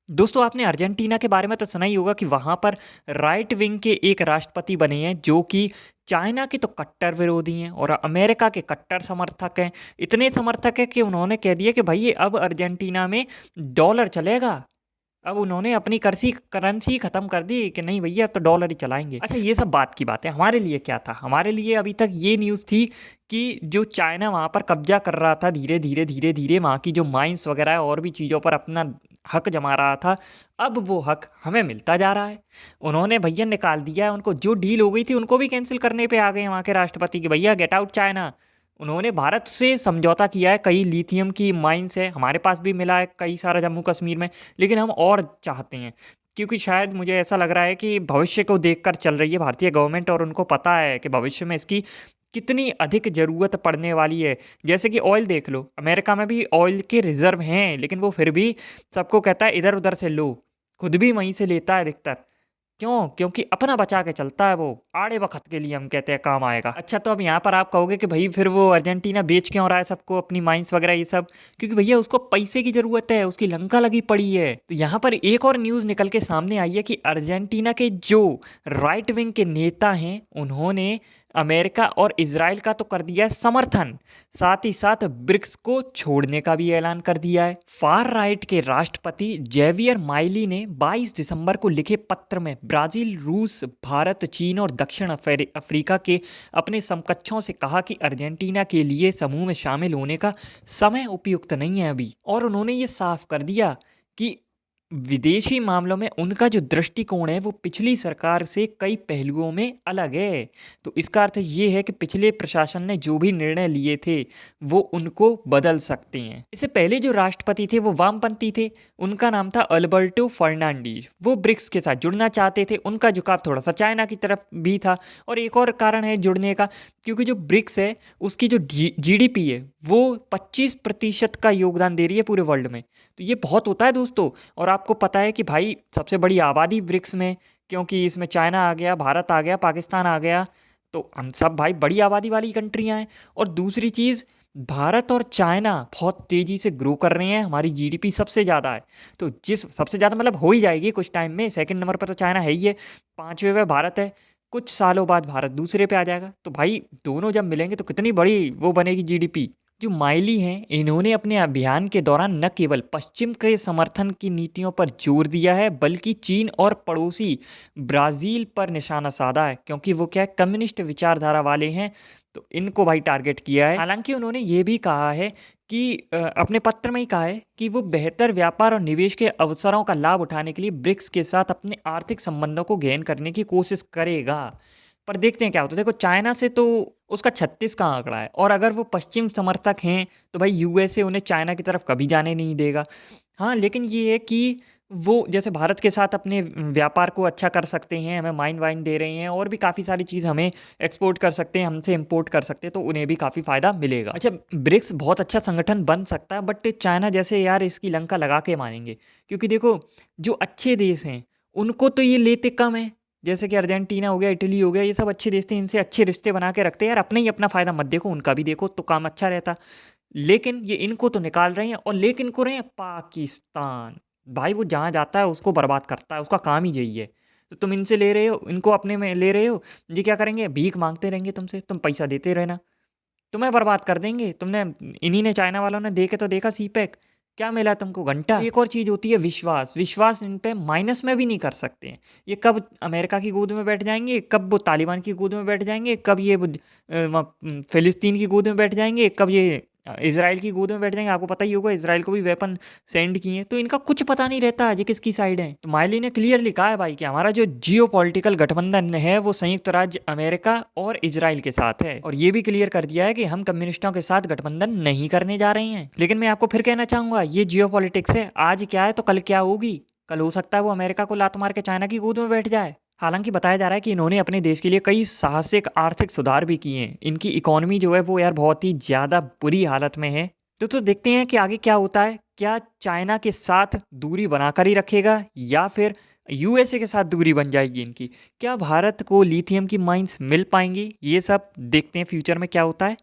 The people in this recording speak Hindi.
दोस्तों आपने अर्जेंटीना के बारे में तो सुना ही होगा कि वहाँ पर राइट विंग के एक राष्ट्रपति बने हैं जो कि चाइना के तो कट्टर विरोधी हैं और अमेरिका के कट्टर समर्थक हैं। इतने समर्थक हैं कि उन्होंने कह दिया कि भाई अब अर्जेंटीना में डॉलर चलेगा। अब उन्होंने अपनी करसी करेंसी खत्म कर दी कि नहीं भैया अब तो डॉलर ही चलाएंगे। अच्छा ये सब बात की बात है, हमारे लिए क्या था? हमारे लिए अभी तक ये न्यूज़ थी कि जो चाइना वहाँ पर कब्जा कर रहा था धीरे धीरे धीरे धीरे, वहाँ की जो माइंस वगैरह है और भी चीज़ों पर अपना हक जमा रहा था। अब वो हक हमें मिलता जा रहा है। उन्होंने भैया निकाल दिया है उनको, जो डील हो गई थी उनको भी कैंसिल करने पे आ गए हैं वहाँ के राष्ट्रपति कि भैया गेट आउट चाइना। उन्होंने भारत से समझौता किया है, कई लिथियम की माइंस है हमारे पास भी मिला है कई सारा जम्मू कश्मीर में, लेकिन हम और चाहते हैं। क्योंकि शायद मुझे ऐसा लग रहा है कि भविष्य को देखकर चल रही है भारतीय गवर्नमेंट और उनको पता है कि भविष्य में इसकी कितनी अधिक ज़रूरत पड़ने वाली है। जैसे कि ऑयल देख लो, अमेरिका में भी ऑयल के रिजर्व हैं लेकिन वो फिर भी सबको कहता है इधर उधर से लो, खुद भी वहीं से लेता है अधिकतर। क्यों? क्योंकि अपना बचा के चलता है, वो आड़े वक़्त के लिए हम कहते हैं काम आएगा। अच्छा तो अब यहाँ पर आप कहोगे कि भई फिर वो अर्जेंटीना बेच क्यों रहा है सबको अपनी माइंस वग़ैरह ये सब? क्योंकि भैया उसको पैसे की ज़रूरत है, उसकी लंका लगी पड़ी है। तो यहाँ पर एक और न्यूज़ निकल के सामने आई है कि अर्जेंटीना के जो राइट विंग के नेता हैं, उन्होंने अमेरिका और इज़राइल का तो कर दिया है समर्थन, साथ ही साथ ब्रिक्स को छोड़ने का भी ऐलान कर दिया है। फार राइट के राष्ट्रपति जेवियर माइली ने 22 दिसंबर को लिखे पत्र में ब्राज़ील, रूस, भारत, चीन और दक्षिण अफ्रीका के अपने समकक्षों से कहा कि अर्जेंटीना के लिए समूह में शामिल होने का समय उपयुक्त नहीं है अभी। और उन्होंने ये साफ कर दिया कि विदेशी मामलों में उनका जो दृष्टिकोण है वो पिछली सरकार से कई पहलुओं में अलग है। तो इसका अर्थ ये है कि पिछले प्रशासन ने जो भी निर्णय लिए थे वो उनको बदल सकते हैं। इससे पहले जो राष्ट्रपति थे वो वामपंथी थे, उनका नाम था अल्बर्टो फर्नांडीज। वो ब्रिक्स के साथ जुड़ना चाहते थे, उनका झुकाव थोड़ा सा चाइना की तरफ भी था। और एक और कारण है जुड़ने का, क्योंकि जो ब्रिक्स है उसकी जो जीडीपी है वो 25% का योगदान दे रही है पूरे वर्ल्ड में। तो ये बहुत होता है दोस्तों। और आपको पता है कि भाई सबसे बड़ी आबादी ब्रिक्स में, क्योंकि इसमें चाइना आ गया, भारत आ गया, पाकिस्तान आ गया, तो हम सब भाई बड़ी आबादी वाली कंट्रियां हैं। और दूसरी चीज़, भारत और चाइना बहुत तेज़ी से ग्रो कर रहे हैं, हमारी जीडीपी सबसे ज़्यादा है। तो जिस सबसे ज़्यादा मतलब हो ही जाएगी कुछ टाइम में, सेकंड नंबर पर तो चाइना है ही है, पाँचवें पे भारत है, कुछ सालों बाद भारत दूसरे पे आ जाएगा। तो भाई दोनों जब मिलेंगे तो कितनी बड़ी वो बनेगी जीडीपी। जो माइली हैं इन्होंने अपने अभियान के दौरान न केवल पश्चिम के समर्थन की नीतियों पर जोर दिया है बल्कि चीन और पड़ोसी ब्राज़ील पर निशाना साधा है, क्योंकि वो क्या है कम्युनिस्ट विचारधारा वाले हैं। तो इनको भाई टारगेट किया है। हालांकि उन्होंने ये भी कहा है कि अपने पत्र में ही कहा है कि वो बेहतर व्यापार और निवेश के अवसरों का लाभ उठाने के लिए ब्रिक्स के साथ अपने आर्थिक संबंधों को गहन करने की कोशिश करेगा। पर देखते हैं क्या होता है। देखो चाइना से तो उसका 36 का आंकड़ा है, और अगर वो पश्चिम समर्थक हैं तो भाई यूएसए उन्हें चाइना की तरफ कभी जाने नहीं देगा। हाँ लेकिन ये है कि वो जैसे भारत के साथ अपने व्यापार को अच्छा कर सकते हैं, हमें माइन वाइन दे रहे हैं और भी काफ़ी सारी चीज़ हमें एक्सपोर्ट कर सकते हैं, हमसे इंपोर्ट कर सकते हैं, तो उन्हें भी काफ़ी फ़ायदा मिलेगा। अच्छा ब्रिक्स बहुत अच्छा संगठन बन सकता है, बट चाइना जैसे यार इसकी लंका लगा के मारेंगे। क्योंकि देखो जो अच्छे देश हैं उनको तो ये लेते कम है, जैसे कि अर्जेंटीना हो गया, इटली हो गया, ये सब अच्छे देश थे, इनसे अच्छे रिश्ते बना के रखते हैं यार, अपने ही अपना फ़ायदा मत देखो, उनका भी देखो तो काम अच्छा रहता। लेकिन ये इनको तो निकाल रहे हैं, और लेकिन को रहे हैं पाकिस्तान। भाई वो जहाँ जाता है उसको बर्बाद करता है, उसका काम ही यही है। तो तुम इनसे ले रहे हो, इनको अपने में ले रहे हो, ये क्या करेंगे? भीख मांगते रहेंगे तुमसे, तुम पैसा देते रहना, तुम्हें बर्बाद कर देंगे। तुमने इन्हीं ने चाइना वालों ने देखे तो देखा सीपैक, क्या मिला तुमको? घंटा। एक और चीज़ होती है विश्वास, विश्वास इन पे माइनस में भी नहीं कर सकते हैं। ये कब अमेरिका की गोद में बैठ जाएंगे, कब वो तालिबान की गोद में बैठ जाएंगे, कब ये फ़िलिस्तीन की गोद में बैठ जाएंगे, कब ये इसराइल की गोद में बैठ जाएंगे। आपको पता ही होगा इसराइल को भी वेपन सेंड किए हैं, तो इनका कुछ पता नहीं रहता ये किसकी साइड है। तो माइली ने क्लियरली कहा है भाई कि हमारा जो जियो पॉलिटिकल गठबंधन है वो संयुक्त राज्य अमेरिका और इजराइल के साथ है, और ये भी क्लियर कर दिया है कि हम कम्युनिस्टों के साथ गठबंधन नहीं करने जा रहे हैं। लेकिन मैं आपको फिर कहना चाहूंगा, ये जियो पॉलिटिक्स है, आज क्या है तो कल क्या होगी। कल हो सकता है वो अमेरिका को लात मार के चाइना की गोद में बैठ जाए। हालांकि बताया जा रहा है कि इन्होंने अपने देश के लिए कई साहसिक आर्थिक सुधार भी किए हैं। इनकी इकोनॉमी जो है वो यार बहुत ही ज़्यादा बुरी हालत में है। तो देखते हैं कि आगे क्या होता है। क्या चाइना के साथ दूरी बनाकर ही रखेगा, या फिर यूएसए के साथ दूरी बन जाएगी इनकी? क्या भारत को लिथियम की माइंस मिल पाएंगी? ये सब देखते हैं फ्यूचर में क्या होता है।